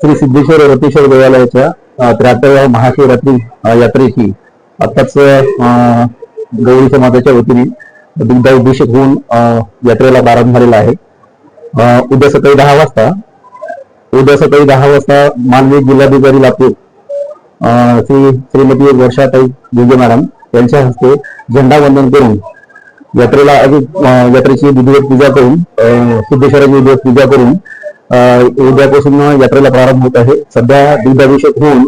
श्री सिद्धेश्वर रतेश्वर देवालयाच्या 73व्या महाशिवरात्री यात्रेची आत्ताच गवळी समाजाच्या वतीने दुग्धाभिषेक होऊन यात्रेला प्रारंभ झालेला आहे। उद्या सकाळी 10 वाजता माननीय जिल्हाधिकारी लातूर श्रीमती वर्षाताई गुंजे मॅडम यांच्या हस्ते झेंडावंदन करून यात्रेची विधिवत पूजा करून सिद्धेश्वराची विधिवत पूजा करून उद्यापासून यात्रेला प्रारंभ होत आहे। सध्या दुग्धाभिषेक होऊन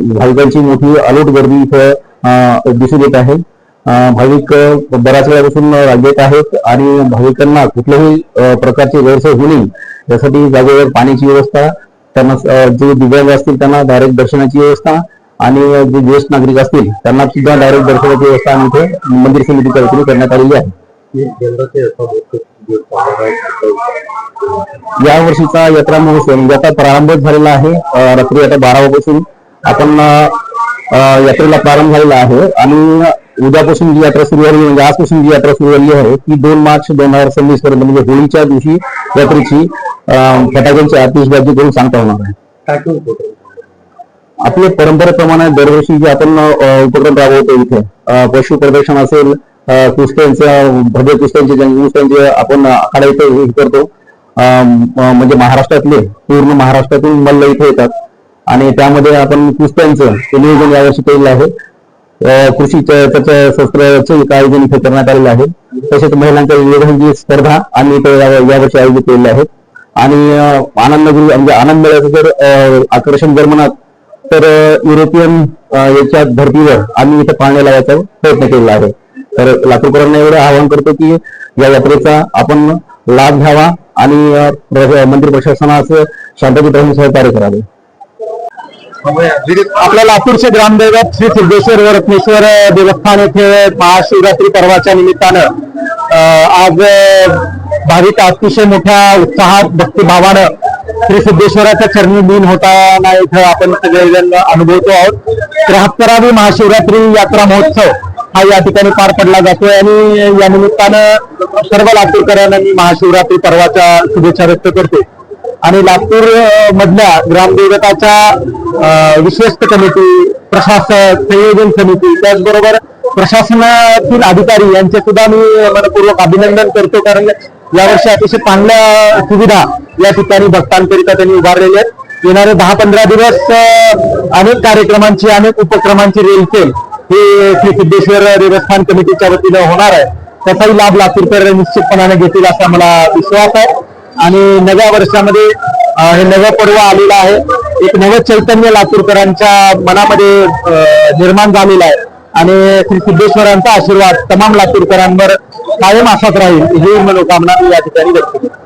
भाविकांची मोठी अलोट गर्दी इथं दिसून येत आहे। भाविक बऱ्याच वेळापासून रांगेत आहेत आणि भाविकांना कुठल्याही प्रकारची गैरसोय होऊ नये यासाठी जागेवर पाण्याची व्यवस्था, त्यांना जे दिव्यांग असतील त्यांना डायरेक्ट दर्शनाची व्यवस्था आणि जे ज्येष्ठ नागरिक असतील त्यांना सुद्धा डायरेक्ट दर्शनाची व्यवस्था आम्ही इथे मंदिर समितीच्या वतीने करण्यात आलेली आहे। या वर्षीचा यात्रा महोत्सव आता प्रारंभ झालेला आहे। रात्री आता 12 वाजपासून आपण यात्रेला प्रारंभ झालेला आहे आणि उद्यापासून जी यात्रा सुरू झाली म्हणजे आजपासून जी यात्रा सुरू झाली आहे ती 2 मार्च 2026 पर्यंत म्हणजे होळीच्या दिवशी यात्रेची फटाक्यांची आतिषबाजी करून सांगता होणार आहे। आपल्या परंपरेप्रमाणे दरवर्षी जे आपण उपक्रम राबवतो इथे पशु प्रदर्शन असेल, कुस्त्यांचं भव्य कुस्त्यांचे आपण आखाडा इथे हे करतो। म्हणजे महाराष्ट्रातले पूर्ण महाराष्ट्रातून मल्ल इथे येतात आणि त्यामध्ये आपण कुस्त्यांचं नियोजन यावर्षी केलेलं आहे। त्याच्या शस्त्राचं आयोजन इथे करण्यात आलेलं आहे। तसेच महिलांच्या विविध स्पर्धा आम्ही इथे यावर्षी आयोजित केलेल्या आहेत आणि आनंद मेळ्याचं जर आकर्षण जर म्हणाल तर युरोपियन याच्या धर्तीवर आम्ही इथे पाळणे लावायचा प्रयत्न केलेला आहे। तर लातूरकरांना एवढं आवाहन करतो की या यात्रेचा आपण लाभ घ्यावा आणि मंदिर प्रशासनाचं शांततेत राहून सहकार्य करावे। आपल्या लातूरचे ग्रामदैवत श्री सिद्धेश्वर व रत्नेश्वर देवस्थान येथे महाशिवरात्री पर्वाच्या निमित्तानं आज भाविक अतिशय मोठ्या उत्साहात भक्तिभावानं श्री सिद्धेश्वराच्या चरणी लीन होताना इथं आपण सगळेजण अनुभवतो आहोत। 73वी महाशिवरात्री यात्रा महोत्सव हा या ठिकाणी पार पडला जातोय आणि या निमित्तानं सर्व लातूरकरांना मी महाशिवरात्री पर्वाच्या शुभेच्छा व्यक्त करते आणि लातूर मधल्या ग्रामदैवताच्या विश्वस्त कमिटी, प्रशासक, संयोजन समिती त्याचबरोबर प्रशासनातील अधिकारी यांचे सुद्धा मी मनपूर्वक अभिनंदन करतो, कारण यावर्षी अतिशय चांगल्या सुविधा या ठिकाणी भक्तांकरिता त्यांनी उभारलेल्या आहेत। येणारे 10-15 दिवस अनेक कार्यक्रमांची, अनेक उपक्रमांची रेलचेल ही श्री सिद्धेश्वर देवस्थान कमिटीच्या वतीने होणार आहे। त्याचाही लाभ लातूरकर निश्चितपणाने घेतील असा मला विश्वास आहे आणि नव्या वर्षामध्ये हे नवं पर्व आलेलं आहे। एक नवं चैतन्य लातूरकरांच्या मनामध्ये निर्माण झालेलं आहे आणि श्री सिद्धेश्वरांचा आशीर्वाद तमाम लातूरकरांवर कायम असाच राहील ही मनोकामना मी या ठिकाणी व्यक्त करतो।